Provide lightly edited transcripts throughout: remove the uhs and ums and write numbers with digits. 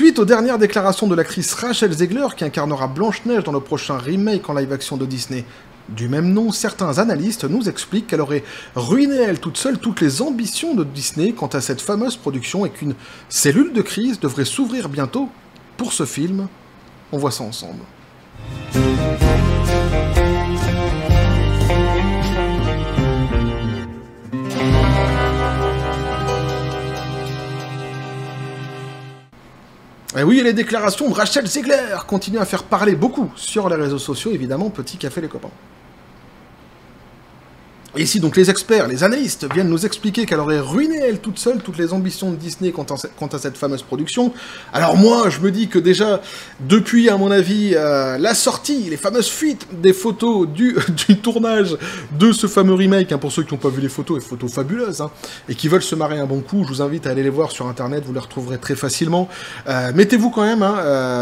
Suite aux dernières déclarations de l'actrice Rachel Zegler, qui incarnera Blanche-Neige dans le prochain remake en live-action de Disney du même nom, certains analystes nous expliquent qu'elle aurait ruiné elle toute seule toutes les ambitions de Disney quant à cette fameuse production et qu'une cellule de crise devrait s'ouvrir bientôt pour ce film. On voit ça ensemble. Et oui, les déclarations de Rachel Zegler continuent à faire parler beaucoup sur les réseaux sociaux, évidemment, petit café les copains. Et ici, donc, les experts, les analystes viennent nous expliquer qu'elle aurait ruiné, elle toute seule, toutes les ambitions de Disney quant à cette fameuse production. Alors moi, je me dis que déjà, depuis, à mon avis, la sortie, les fameuses fuites des photos du tournage de ce fameux remake, hein, pour ceux qui n'ont pas vu les photos fabuleuses, hein, et qui veulent se marrer un bon coup, je vous invite à aller les voir sur Internet, vous les retrouverez très facilement. Mettez-vous quand même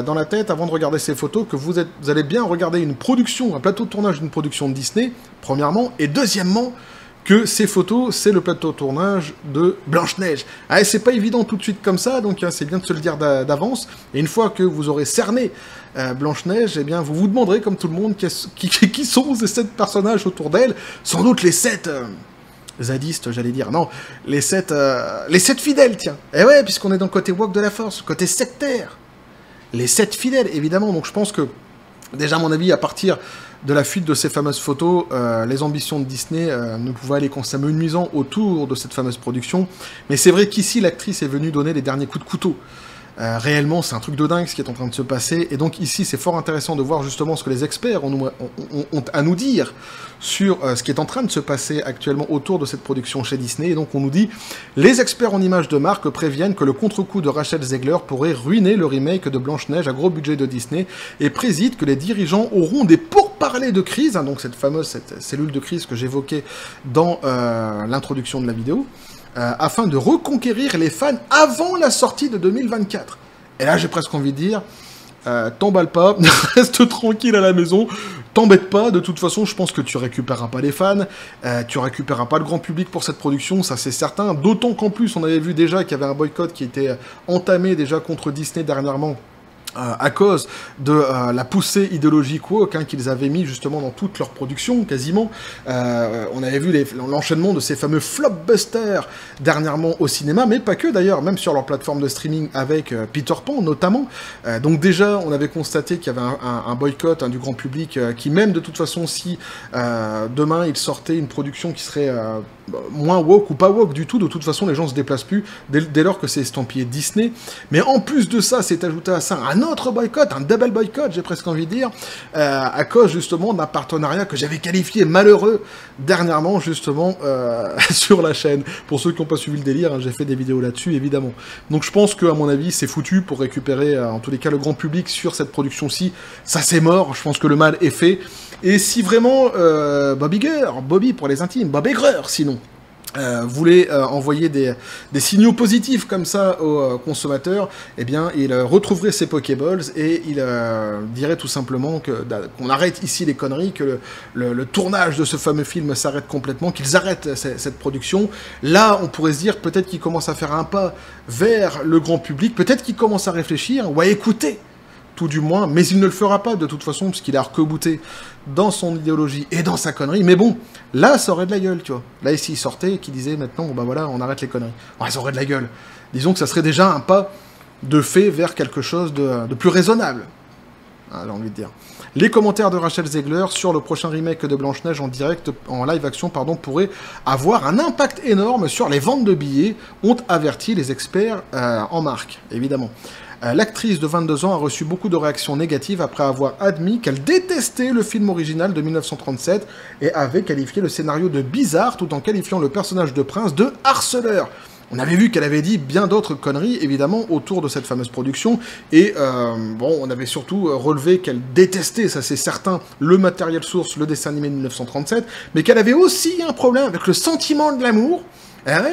dans la tête, avant de regarder ces photos, que vous allez bien regarder une production, un plateau de tournage d'une production de Disney, premièrement, et deuxièmement, que ces photos, c'est le plateau de tournage de Blanche-Neige. Ah, c'est pas évident tout de suite comme ça, donc hein, c'est bien de se le dire d'avance, et une fois que vous aurez cerné Blanche-Neige, eh bien, vous vous demanderez, comme tout le monde, qui sont ces 7 personnages autour d'elle, sans doute les 7... zadistes, j'allais dire, non, les 7 fidèles, tiens. Eh ouais, puisqu'on est dans le côté woke de la force, le côté sectaire. Les 7 fidèles, évidemment, donc je pense que, déjà, à mon avis, à partir de la fuite de ces fameuses photos, les ambitions de Disney ne pouvaient aller qu'en s'amenuisant autour de cette fameuse production. Mais c'est vrai qu'ici, l'actrice est venue donner les derniers coups de couteau. Réellement, c'est un truc de dingue ce qui est en train de se passer. Et donc ici, c'est fort intéressant de voir justement ce que les experts ont à nous dire sur ce qui est en train de se passer actuellement autour de cette production chez Disney. Et donc on nous dit, les experts en images de marque préviennent que le contre-coup de Rachel Zegler pourrait ruiner le remake de Blanche-Neige à gros budget de Disney et président que les dirigeants auront des pourparlers de crise, hein, donc cette cellule de crise que j'évoquais dans l'introduction de la vidéo, afin de reconquérir les fans avant la sortie de 2024. Et là, j'ai presque envie de dire, t'emballe pas, reste tranquille à la maison, t'embête pas, de toute façon, je pense que tu récupéreras pas les fans, tu récupéreras pas le grand public pour cette production, ça c'est certain, d'autant qu'en plus, on avait vu déjà qu'il y avait un boycott qui était entamé déjà contre Disney dernièrement, à cause de la poussée idéologique woke hein, qu'ils avaient mis justement dans toute leur production, quasiment. On avait vu l'enchaînement de ces fameux flopbusters dernièrement au cinéma, mais pas que d'ailleurs, même sur leur plateforme de streaming avec Peter Pan notamment. Donc déjà, on avait constaté qu'il y avait un boycott hein, du grand public, qui même de toute façon, si demain il sortait une production qui serait moins woke ou pas woke du tout, de toute façon les gens se déplacent plus dès lors que c'est estampillé Disney. Mais en plus de ça, c'est ajouté à ça un autre boycott, un double boycott, j'ai presque envie de dire, à cause justement d'un partenariat que j'avais qualifié malheureux dernièrement justement sur la chaîne. Pour ceux qui n'ont pas suivi le délire, hein, j'ai fait des vidéos là-dessus évidemment. Donc je pense qu'à mon avis c'est foutu pour récupérer en tous les cas le grand public sur cette production-ci. Ça c'est mort, je pense que le mal est fait. Et si vraiment Bobby pour les intimes, Bob Iger sinon, voulait envoyer des signaux positifs comme ça aux consommateurs, eh bien, il retrouverait ses Pokéballs et il dirait tout simplement qu'on arrête ici les conneries, que le tournage de ce fameux film s'arrête complètement, qu'ils arrêtent cette production. Là, on pourrait se dire peut-être qu'il commence à faire un pas vers le grand public, peut-être qu'il commence à réfléchir ou à écouter, tout du moins, mais il ne le fera pas de toute façon, puisqu'il est arc-bouté dans son idéologie et dans sa connerie, mais bon, là, ça aurait de la gueule, tu vois. Là, ici, il sortait et qui disait, maintenant, bon, bah voilà, on arrête les conneries. Ouais, ça aurait de la gueule. Disons que ça serait déjà un pas de fait vers quelque chose de plus raisonnable, hein, j'ai envie de dire. Les commentaires de Rachel Zegler sur le prochain remake de Blanche-Neige en live action, pourraient avoir un impact énorme sur les ventes de billets, ont averti les experts en marque, évidemment. L'actrice de 22 ans a reçu beaucoup de réactions négatives après avoir admis qu'elle détestait le film original de 1937 et avait qualifié le scénario de bizarre tout en qualifiant le personnage de Prince de harceleur. On avait vu qu'elle avait dit bien d'autres conneries, évidemment, autour de cette fameuse production, et bon, on avait surtout relevé qu'elle détestait, ça c'est certain, le matériel source, le dessin animé de 1937, mais qu'elle avait aussi un problème avec le sentiment de l'amour,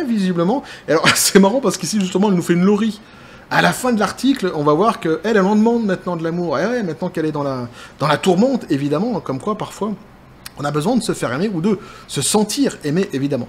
visiblement. Et alors, c'est marrant parce qu'ici, justement, elle nous fait une lorie. À la fin de l'article, on va voir qu'elle en demande maintenant de l'amour. Et ouais, maintenant qu'elle est dans la tourmente, évidemment, comme quoi, parfois, on a besoin de se faire aimer ou de se sentir aimé, évidemment.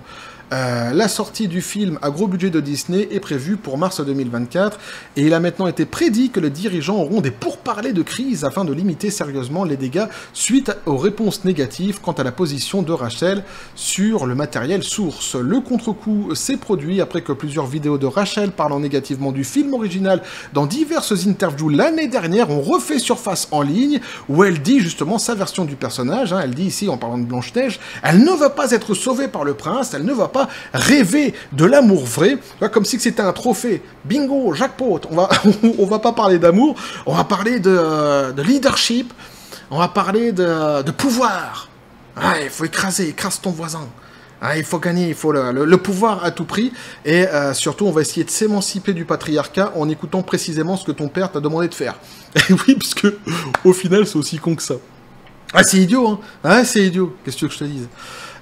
La sortie du film à gros budget de Disney est prévue pour mars 2024 et il a maintenant été prédit que les dirigeants auront des pourparlers de crise afin de limiter sérieusement les dégâts suite aux réponses négatives quant à la position de Rachel sur le matériel source. Le contre-coup s'est produit après que plusieurs vidéos de Rachel parlant négativement du film original dans diverses interviews l'année dernière ont refait surface en ligne où elle dit justement sa version du personnage. Elle dit ici en parlant de Blanche-Neige, elle ne va pas être sauvée par le prince, elle ne va pas rêver de l'amour vrai, comme si c'était un trophée. Bingo, jackpot. On va pas parler d'amour, on va parler de leadership, on va parler de pouvoir. Il faut écrase ton voisin. Il faut gagner, il faut le pouvoir à tout prix, et surtout on va essayer de s'émanciper du patriarcat en écoutant précisément ce que ton père t'a demandé de faire. Et oui, parce que au final c'est aussi con que ça. C'est idiot, hein. C'est idiot, qu'est-ce que tu veux que je te dise.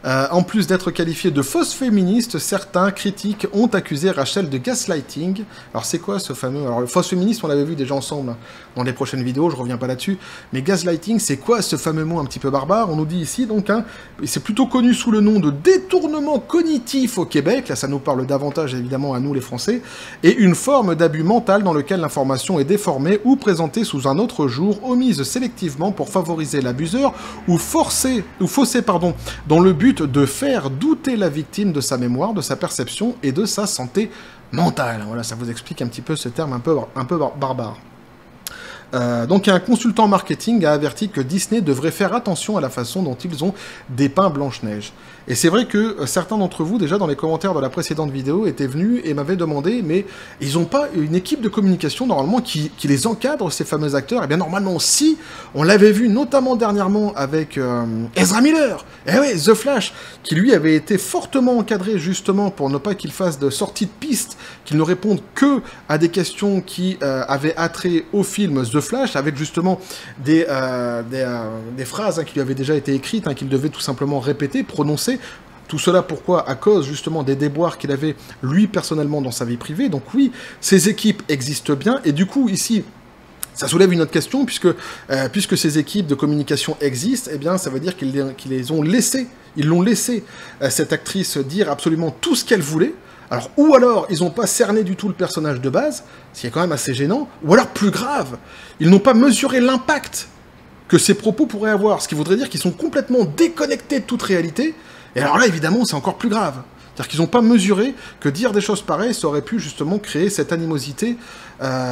En plus d'être qualifiée de fausse féministe, certains critiques ont accusé Rachel de gaslighting. Alors c'est quoi ce fameux... Alors le fausse féministe, on l'avait vu déjà ensemble dans les prochaines vidéos, je reviens pas là-dessus. Mais gaslighting, c'est quoi ce fameux mot un petit peu barbare? On nous dit ici donc, c'est plutôt connu sous le nom de détournement cognitif au Québec, là ça nous parle davantage évidemment à nous les Français, et une forme d'abus mental dans lequel l'information est déformée ou présentée sous un autre jour, omise sélectivement pour favoriser l'abuseur ou fausser, dans le but de faire douter la victime de sa mémoire, de sa perception et de sa santé mentale. Voilà, ça vous explique un petit peu ce terme un peu barbare. Donc un consultant marketing a averti que Disney devrait faire attention à la façon dont ils ont dépeint Blanche-Neige. Et c'est vrai que certains d'entre vous, déjà dans les commentaires de la précédente vidéo, étaient venus et m'avaient demandé, mais ils n'ont pas une équipe de communication normalement qui les encadre, ces fameux acteurs? Eh bien normalement si, on l'avait vu notamment dernièrement avec Ezra Miller, oui, The Flash, qui lui avait été fortement encadré justement pour ne pas qu'il fasse de sortie de piste, qu'il ne réponde que à des questions qui avaient attrait au film The Flash, avec justement des phrases qui lui avaient déjà été écrites, qu'il devait tout simplement répéter, prononcer. Tout cela pourquoi? À cause justement des déboires qu'il avait lui personnellement dans sa vie privée. Donc oui, ces équipes existent bien, et du coup ici, ça soulève une autre question, puisque ces équipes de communication existent, eh bien ça veut dire qu'ils l'ont laissé cette actrice dire absolument tout ce qu'elle voulait. Alors, ou alors, ils n'ont pas cerné du tout le personnage de base, ce qui est quand même assez gênant, ou alors, plus grave, ils n'ont pas mesuré l'impact que ces propos pourraient avoir, ce qui voudrait dire qu'ils sont complètement déconnectés de toute réalité, et alors là, évidemment, c'est encore plus grave. C'est-à-dire qu'ils n'ont pas mesuré que dire des choses pareilles, ça aurait pu justement créer cette animosité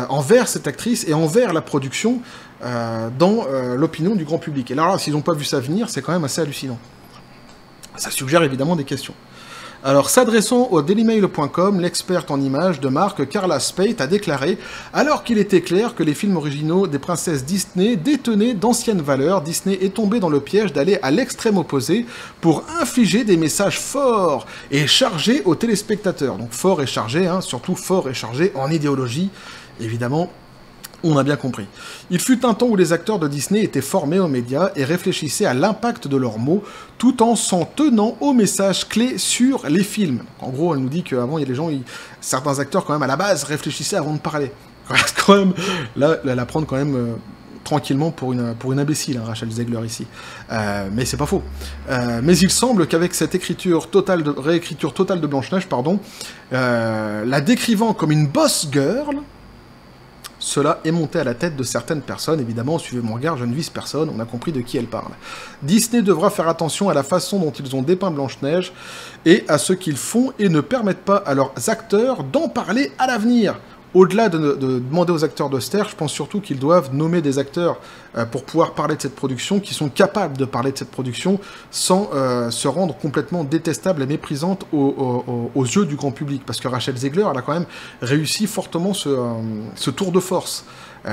envers cette actrice et envers la production dans l'opinion du grand public. Et là, s'ils n'ont pas vu ça venir, c'est quand même assez hallucinant. Ça suggère évidemment des questions. Alors, s'adressant au dailymail.com, l'experte en images de marque Carla Spate a déclaré « Alors qu'il était clair que les films originaux des princesses Disney détenaient d'anciennes valeurs, Disney est tombé dans le piège d'aller à l'extrême opposé pour infliger des messages forts et chargés aux téléspectateurs. » Donc fort et chargé, surtout fort et chargé en idéologie, évidemment. On a bien compris. Il fut un temps où les acteurs de Disney étaient formés aux médias et réfléchissaient à l'impact de leurs mots, tout en s'en tenant aux messages clés sur les films. En gros, elle nous dit qu'avant, il y a des gens, certains acteurs, quand même, à la base, réfléchissaient avant de parler. Quand même, là, la prendre quand même tranquillement pour une imbécile, Rachel Zegler, ici. Mais c'est pas faux. Mais il semble qu'avec cette réécriture totale de Blanche-Neige, la décrivant comme une boss girl, cela est monté à la tête de certaines personnes, évidemment, suivez mon regard, je ne vise personne, on a compris de qui elle parle. Disney devra faire attention à la façon dont ils ont dépeint Blanche-Neige et à ce qu'ils font et ne permettent pas à leurs acteurs d'en parler à l'avenir. Au-delà de demander aux acteurs d'austère, je pense surtout qu'ils doivent nommer des acteurs pour pouvoir parler de cette production, qui sont capables de parler de cette production sans se rendre complètement détestable et méprisante aux yeux du grand public. Parce que Rachel Zegler, elle a quand même réussi fortement ce tour de force,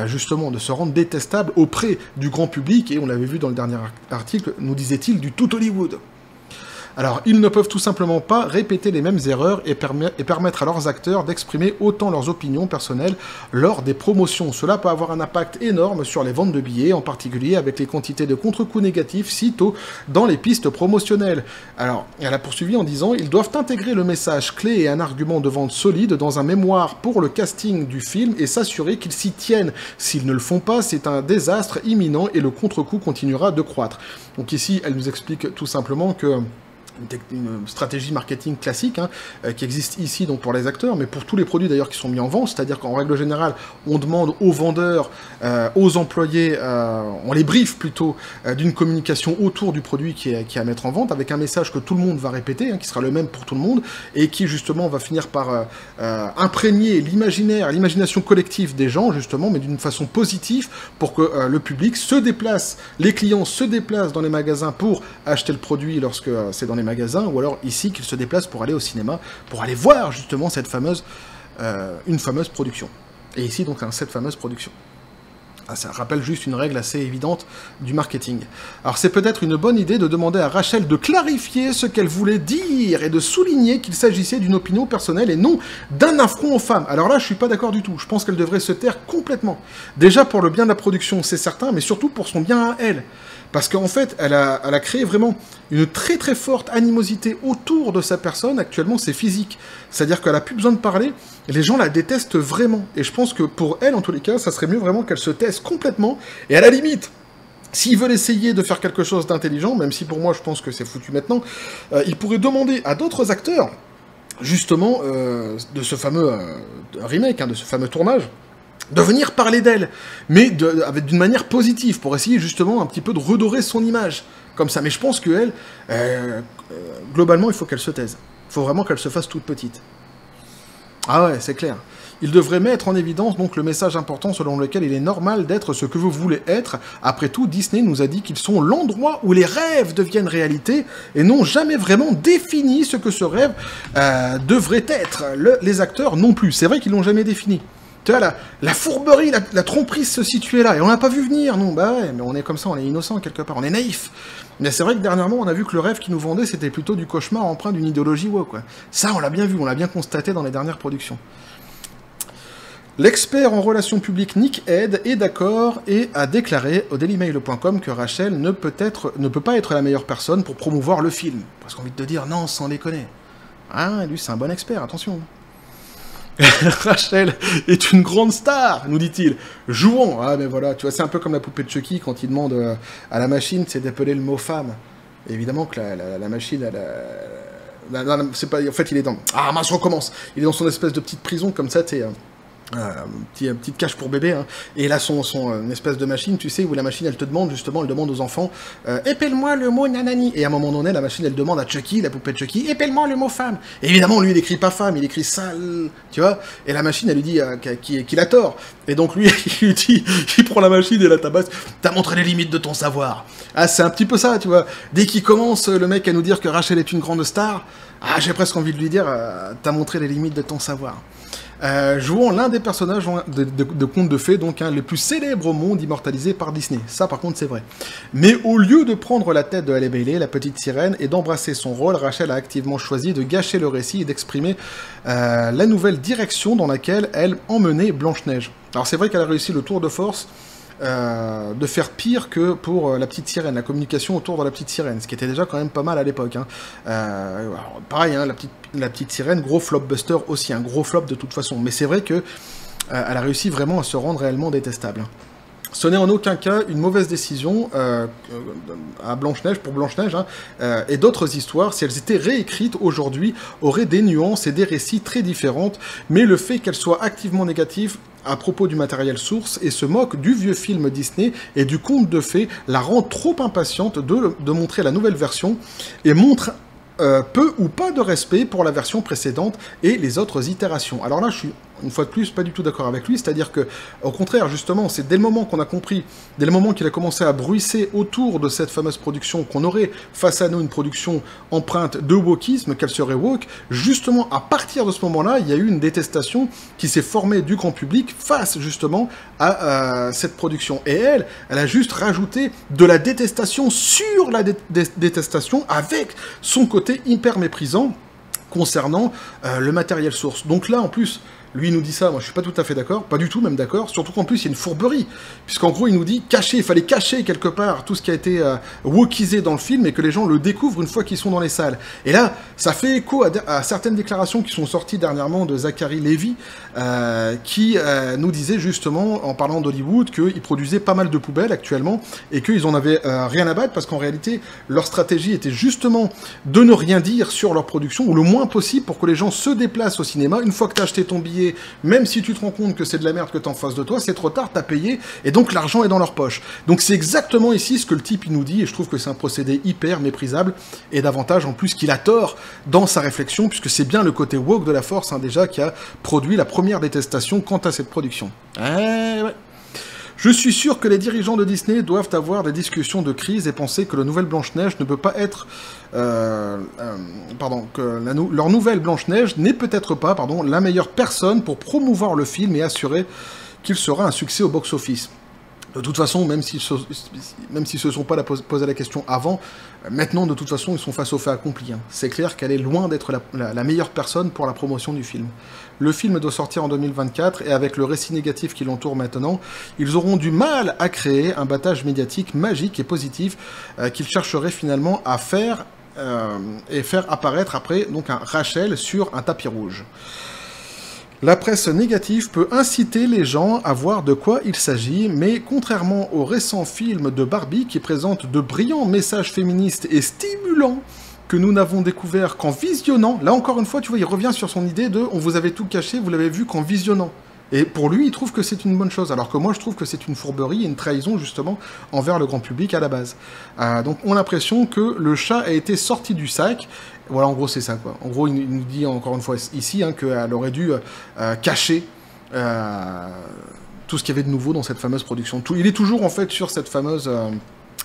justement, de se rendre détestable auprès du grand public, et on l'avait vu dans le dernier article, nous disait-il, du tout Hollywood. Alors, ils ne peuvent tout simplement pas répéter les mêmes erreurs et permettre à leurs acteurs d'exprimer autant leurs opinions personnelles lors des promotions. Cela peut avoir un impact énorme sur les ventes de billets, en particulier avec les quantités de contre-coups négatifs sitôt dans les pistes promotionnelles. Alors, elle a poursuivi en disant « Ils doivent intégrer le message clé et un argument de vente solide dans un mémoire pour le casting du film et s'assurer qu'ils s'y tiennent. S'ils ne le font pas, c'est un désastre imminent et le contre-coup continuera de croître. » Donc ici, elle nous explique tout simplement que une stratégie marketing classique hein, qui existe ici donc pour les acteurs, mais pour tous les produits d'ailleurs qui sont mis en vente, c'est-à-dire qu'en règle générale, on demande aux vendeurs, aux employés, on les briefe plutôt d'une communication autour du produit qui est à mettre en vente, avec un message que tout le monde va répéter, hein, qui sera le même pour tout le monde, et qui justement va finir par imprégner l'imagination collective des gens, justement, mais d'une façon positive, pour que le public se déplace, les clients se déplacent dans les magasins pour acheter le produit lorsque c'est dans les magasins, ou alors ici qu'ils se déplacent pour aller au cinéma, pour aller voir justement cette fameuse, une fameuse production. Et ici donc cette fameuse production. Ça rappelle juste une règle assez évidente du marketing. Alors c'est peut-être une bonne idée de demander à Rachel de clarifier ce qu'elle voulait dire et de souligner qu'il s'agissait d'une opinion personnelle et non d'un affront aux femmes. Alors là, je suis pas d'accord du tout. Je pense qu'elle devrait se taire complètement. Déjà pour le bien de la production, c'est certain, mais surtout pour son bien à elle. Parce qu'en fait, elle a créé vraiment une très très forte animosité autour de sa personne. Actuellement, c'est physique. C'est-à-dire qu'elle a plus besoin de parler. Et les gens la détestent vraiment. Et je pense que pour elle, en tous les cas, ça serait mieux vraiment qu'elle se taise complètement. Et à la limite, s'ils veulent essayer de faire quelque chose d'intelligent, même si pour moi je pense que c'est foutu maintenant, ils pourraient demander à d'autres acteurs, justement, de ce fameux remake, hein, de ce fameux tournage, de venir parler d'elle, mais d'une manière positive, pour essayer justement un petit peu de redorer son image, comme ça. Mais je pense qu'elle, globalement, il faut qu'elle se taise. Il faut vraiment qu'elle se fasse toute petite. Ah ouais, c'est clair. Il devrait mettre en évidence donc le message important selon lequel il est normal d'être ce que vous voulez être. Après tout, Disney nous a dit qu'ils sont l'endroit où les rêves deviennent réalité et n'ont jamais vraiment défini ce que ce rêve devrait être. Les acteurs non plus. C'est vrai qu'ils l'ont jamais défini. Tu vois, la fourberie, la tromperie se situait là, et on l'a pas vu venir, non, bah ouais, mais on est comme ça, on est innocent quelque part, on est naïf. Mais c'est vrai que dernièrement, on a vu que le rêve qu'ils nous vendaient, c'était plutôt du cauchemar empreint d'une idéologie woke, quoi. Ça, on l'a bien vu, on l'a bien constaté dans les dernières productions. L'expert en relations publiques Nick Head est d'accord et a déclaré au dailymail.com que Rachel ne peut pas être la meilleure personne pour promouvoir le film. Parce qu'on a envie de te dire, non, sans déconner. Ah, lui, c'est un bon expert, attention. Rachel est une grande star, nous dit-il. Jouons. Ah, mais voilà, tu vois, c'est un peu comme la poupée de Chucky quand il demande à la machine, c'est d'appeler le mot femme. Et évidemment que la machine, c'est pas. En fait, il est dans. Ah, mince, je recommence. Il est dans son espèce de petite prison comme ça, tu sais. Petite cage pour bébé, hein. Et là son espèce de machine, tu sais, où la machine elle te demande justement, elle demande aux enfants épelle-moi le mot nanani, et à un moment donné la machine elle demande à Chucky, la poupée de Chucky, épelle-moi le mot femme, et évidemment lui il écrit pas femme, il écrit sale, tu vois, et la machine elle lui dit qu'il a tort, et donc lui il lui dit, il prend la machine et la tabasse, t'as montré les limites de ton savoir. Ah, c'est un petit peu ça, tu vois, dès qu'il commence le mec à nous dire que Rachel est une grande star, ah, j'ai presque envie de lui dire t'as montré les limites de ton savoir. Jouons l'un des personnages de contes de fées, donc les plus célèbres au monde, immortalisés par Disney. Ça, par contre, c'est vrai. Mais au lieu de prendre la tête de Halle Bailey, la petite sirène, et d'embrasser son rôle, Rachel a activement choisi de gâcher le récit et d'exprimer la nouvelle direction dans laquelle elle emmenait Blanche-Neige. Alors, c'est vrai qu'elle a réussi le tour de force de faire pire que pour la petite sirène, la communication autour de la petite sirène, ce qui était déjà quand même pas mal à l'époque. Hein. Pareil, hein, la petite sirène, gros flopbuster aussi, un gros flop de toute façon. Mais c'est vrai que elle a réussi vraiment à se rendre réellement détestable. Ce n'est en aucun cas une mauvaise décision à Blanche-Neige, pour Blanche-Neige, hein, et d'autres histoires, si elles étaient réécrites aujourd'hui, auraient des nuances et des récits très différentes, mais le fait qu'elles soient activement négatives à propos du matériel source et se moque du vieux film Disney et du conte de fées la rend trop impatiente de montrer la nouvelle version et montre peu ou pas de respect pour la version précédente et les autres itérations. Alors là, je suis, une fois de plus, pas du tout d'accord avec lui, c'est-à-dire que, au contraire, justement, c'est dès le moment qu'on a compris, dès le moment qu'il a commencé à bruisser autour de cette fameuse production, qu'on aurait face à nous une production empreinte de wokisme, qu'elle serait woke, justement, à partir de ce moment-là, il y a eu une détestation qui s'est formée du grand public face, justement, à cette production. Et elle a juste rajouté de la détestation sur la détestation avec son côté hyper méprisant concernant le matériel source. Donc là, en plus, Lui, il nous dit ça, moi je suis pas tout à fait d'accord, pas du tout même d'accord, surtout qu'en plus il y a une fourberie, puisqu'en gros il nous dit cacher, il fallait cacher quelque part tout ce qui a été wokisé dans le film et que les gens le découvrent une fois qu'ils sont dans les salles. Et là, ça fait écho à certaines déclarations qui sont sorties dernièrement de Zachary Levi, qui nous disait justement, en parlant d'Hollywood, qu'ils produisaient pas mal de poubelles actuellement, et qu'ils en avaient rien à battre, parce qu'en réalité, leur stratégie était justement de ne rien dire sur leur production, ou le moins possible pour que les gens se déplacent au cinéma. Une fois que t'as acheté ton billet, même si tu te rends compte que c'est de la merde que t'as en face de toi, c'est trop tard, t'as payé, et donc l'argent est dans leur poche. Donc c'est exactement ici ce que le type il nous dit, et je trouve que c'est un procédé hyper méprisable, et davantage en plus qu'il a tort dans sa réflexion, puisque c'est bien le côté woke de la force, hein, déjà, qui a produit la première détestation quant à cette production. Ouais. Je suis sûr que les dirigeants de Disney doivent avoir des discussions de crise et penser que le Nouvelle Blanche-Neige ne peut pas être... leur Nouvelle Blanche-Neige n'est peut-être pas, la meilleure personne pour promouvoir le film et assurer qu'il sera un succès au box-office. De toute façon, même s'ils se sont pas posé la question avant, maintenant, de toute façon, ils sont face au fait accompli. Hein. C'est clair qu'elle est loin d'être la meilleure personne pour la promotion du film. Le film doit sortir en 2024, et avec le récit négatif qui l'entoure maintenant, ils auront du mal à créer un battage médiatique magique et positif qu'ils chercheraient finalement à faire et faire apparaître après donc un Rachel sur un tapis rouge. La presse négative peut inciter les gens à voir de quoi il s'agit, mais contrairement au récent film de Barbie qui présente de brillants messages féministes et stimulants que nous n'avons découvert qu'en visionnant, là encore une fois, tu vois, il revient sur son idée de « on vous avait tout caché, vous l'avez vu qu'en visionnant ». Et pour lui, il trouve que c'est une bonne chose, alors que moi, je trouve que c'est une fourberie et une trahison, justement, envers le grand public à la base. Donc, on a l'impression que le chat a été sorti du sac. Voilà, en gros, c'est ça, quoi. En gros, il nous dit, encore une fois, ici, hein, qu'elle aurait dû cacher tout ce qu'il y avait de nouveau dans cette fameuse production. Il est toujours, en fait, sur cette fameuse...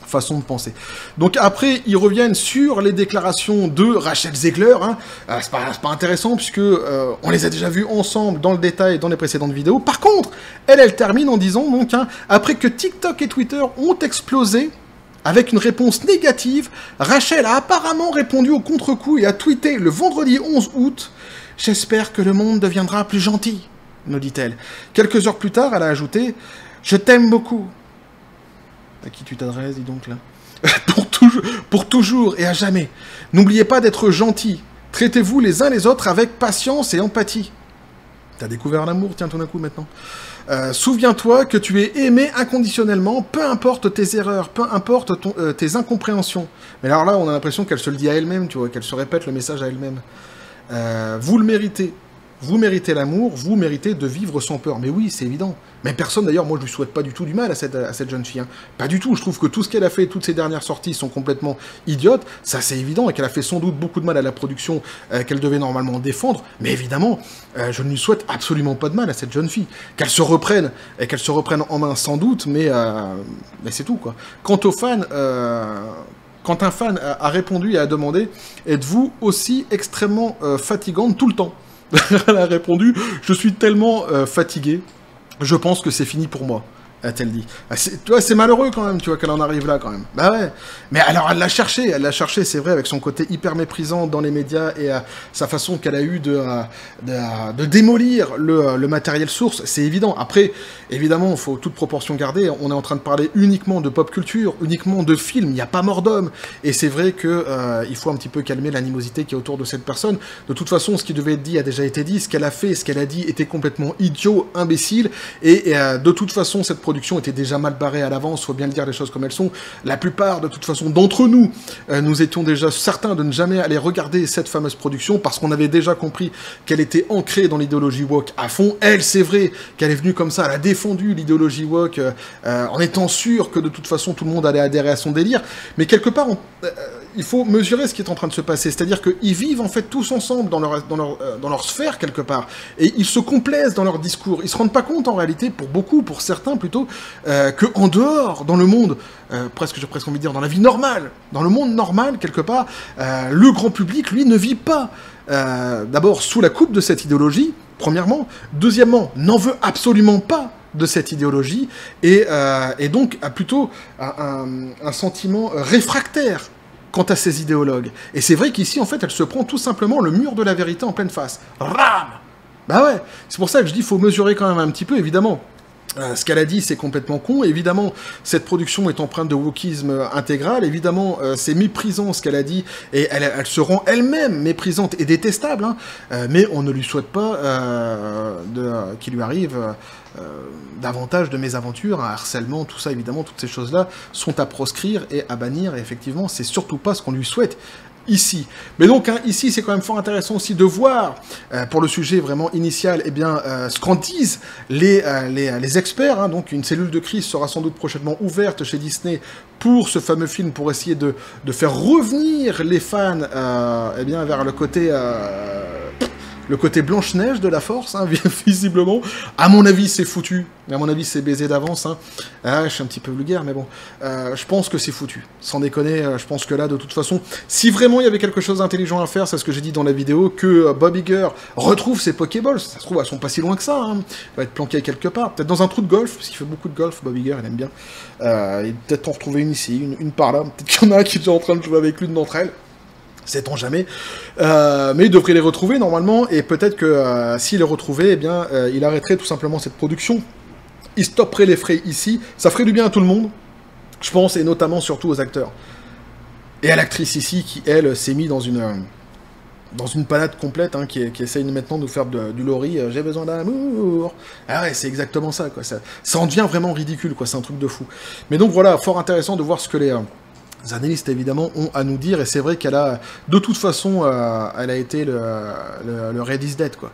façon de penser. Donc après, ils reviennent sur les déclarations de Rachel Zegler. Hein. C'est pas intéressant puisque on les a déjà vus ensemble dans le détail dans les précédentes vidéos. Par contre, elle termine en disant donc, hein, après que TikTok et Twitter ont explosé avec une réponse négative, Rachel a apparemment répondu au contre-coup et a tweeté le vendredi 11 août « J'espère que le monde deviendra plus gentil », nous dit-elle. Quelques heures plus tard, elle a ajouté « Je t'aime beaucoup ». À qui tu t'adresses, dis donc, là? pour toujours et à jamais. N'oubliez pas d'être gentil. Traitez-vous les uns les autres avec patience et empathie. T'as découvert l'amour, tiens, tout d'un coup, maintenant. Souviens-toi que tu es aimé inconditionnellement, peu importe tes erreurs, peu importe tes incompréhensions. Mais alors là, on a l'impression qu'elle se le dit à elle-même, tu vois, qu'elle se répète le message à elle-même. Vous le méritez. Vous méritez l'amour, vous méritez de vivre sans peur. Mais oui, c'est évident. Mais personne, d'ailleurs, moi, je lui souhaite pas du tout du mal à cette jeune fille. Hein. Pas du tout. Je trouve que tout ce qu'elle a fait, toutes ses dernières sorties sont complètement idiotes. Ça, c'est évident. Et qu'elle a fait sans doute beaucoup de mal à la production qu'elle devait normalement défendre. Mais évidemment, je ne lui souhaite absolument pas de mal à cette jeune fille. Qu'elle se reprenne, et qu'elle se reprenne en main sans doute, mais c'est tout, quoi. Quant aux fans... Quand un fan a répondu et a demandé « Êtes-vous aussi extrêmement fatigante tout le temps ?» Elle a répondu « Je suis tellement fatiguée, je pense que c'est fini pour moi. » a-t-elle dit. Tu vois, c'est malheureux quand même, tu vois, qu'elle en arrive là quand même. Bah ouais. Mais alors, elle l'a cherché, c'est vrai, avec son côté hyper méprisant dans les médias et sa façon qu'elle a eu de démolir le matériel source, c'est évident. Après, évidemment, il faut toute proportion garder, on est en train de parler uniquement de pop culture, uniquement de films, il n'y a pas mort d'homme. Et c'est vrai que il faut un petit peu calmer l'animosité qui est autour de cette personne. De toute façon, ce qui devait être dit a déjà été dit, ce qu'elle a fait, ce qu'elle a dit était complètement idiot, imbécile, et de toute façon, cette production était déjà mal barrée à l'avance, faut bien le dire les choses comme elles sont. La plupart, de toute façon, d'entre nous, nous étions déjà certains de ne jamais aller regarder cette fameuse production parce qu'on avait déjà compris qu'elle était ancrée dans l'idéologie woke à fond. Elle, c'est vrai qu'elle est venue comme ça, elle a défendu l'idéologie woke en étant sûre que de toute façon tout le monde allait adhérer à son délire. Mais quelque part, il faut mesurer ce qui est en train de se passer. C'est-à-dire qu'ils vivent en fait tous ensemble dans leur sphère quelque part. Et ils se complaisent dans leur discours. Ils se rendent pas compte en réalité, pour beaucoup, pour certains plutôt, qu'en dehors, dans le monde, j'ai presque envie de dire, dans la vie normale, dans le monde normal quelque part, le grand public, lui, ne vit pas d'abord sous la coupe de cette idéologie, premièrement. Deuxièmement, n'en veut absolument pas de cette idéologie, et donc a plutôt un sentiment réfractaire quant à ces idéologues. Et c'est vrai qu'ici, en fait, elle se prend tout simplement le mur de la vérité en pleine face. Ram! Bah ouais, c'est pour ça que je dis faut mesurer quand même un petit peu, évidemment. Ce qu'elle a dit, c'est complètement con. Évidemment, cette production est empreinte de wokisme intégral. Évidemment, c'est méprisant ce qu'elle a dit, et elle se rend elle-même méprisante et détestable. Hein. Mais on ne lui souhaite pas qu'il lui arrive davantage de mésaventures, un harcèlement, tout ça. Évidemment, toutes ces choses-là sont à proscrire et à bannir. Et effectivement, c'est surtout pas ce qu'on lui souhaite. Ici. Mais donc, hein, ici, c'est quand même fort intéressant aussi de voir, pour le sujet vraiment initial, eh bien, ce qu'en disent les experts. Hein. Donc, une cellule de crise sera sans doute prochainement ouverte chez Disney pour ce fameux film, pour essayer de faire revenir les fans eh bien, vers le côté Blanche-Neige de la Force, hein, visiblement. À mon avis, c'est foutu. À mon avis, c'est baisé d'avance. Hein. Ah, je suis un petit peu vulgaire, mais bon. Je pense que c'est foutu. Sans déconner, je pense que là, de toute façon, si vraiment il y avait quelque chose d'intelligent à faire, c'est ce que j'ai dit dans la vidéo, que Bob Iger retrouve ses Pokéballs. Ça se trouve, elles sont pas si loin que ça. Hein. Il va être planqué quelque part. Peut-être dans un trou de golf, parce qu'il fait beaucoup de golf, Bob Iger, il aime bien. Et peut-être en retrouver une ici, une par là. Peut-être qu'il y en a un qui est déjà en train de jouer avec l'une d'entre elles. Sait-on jamais. Mais il devrait les retrouver normalement, et peut-être que s'il les retrouvait, eh bien, il arrêterait tout simplement cette production. Il stopperait les frais ici. Ça ferait du bien à tout le monde, je pense, et notamment surtout aux acteurs. Et à l'actrice ici, qui, elle, s'est mise dans une panade complète, hein, qui essaye maintenant de nous faire du Laurie, j'ai besoin d'amour. Ah ouais, c'est exactement ça, quoi. Ça en devient vraiment ridicule, quoi. C'est un truc de fou. Mais donc voilà, fort intéressant de voir ce que les analystes, évidemment, ont à nous dire, et c'est vrai qu'elle a, de toute façon, elle a été le Red is Dead, quoi.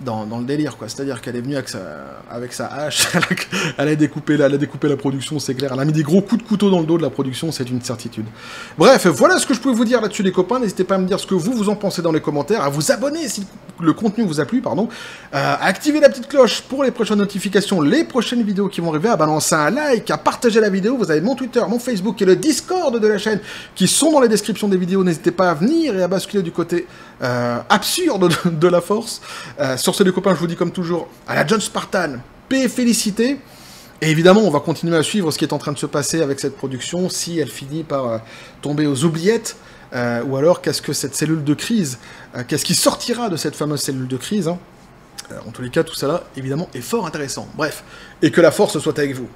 Dans le délire, quoi. C'est-à-dire qu'elle est venue avec sa hache, elle a découpé la production, c'est clair. Elle a mis des gros coups de couteau dans le dos de la production, c'est une certitude. Bref, voilà ce que je pouvais vous dire là-dessus, les copains. N'hésitez pas à me dire ce que vous en pensez dans les commentaires, à vous abonner si le contenu vous a plu, pardon, à activer la petite cloche pour les prochaines notifications, les prochaines vidéos qui vont arriver, à balancer un like, à partager la vidéo. Vous avez mon Twitter, mon Facebook et le Discord de la chaîne qui sont dans les descriptions des vidéos. N'hésitez pas à venir et à basculer du côté absurde de la force. Sur ce, les copains, je vous dis comme toujours, à la John Spartan, paix et félicité. Et évidemment, on va continuer à suivre ce qui est en train de se passer avec cette production, si elle finit par tomber aux oubliettes, ou alors qu'est-ce que cette cellule de crise, qu'est-ce qui sortira de cette fameuse cellule de crise, hein. En tous les cas, tout ça là, évidemment, est fort intéressant. Bref, et que la force soit avec vous.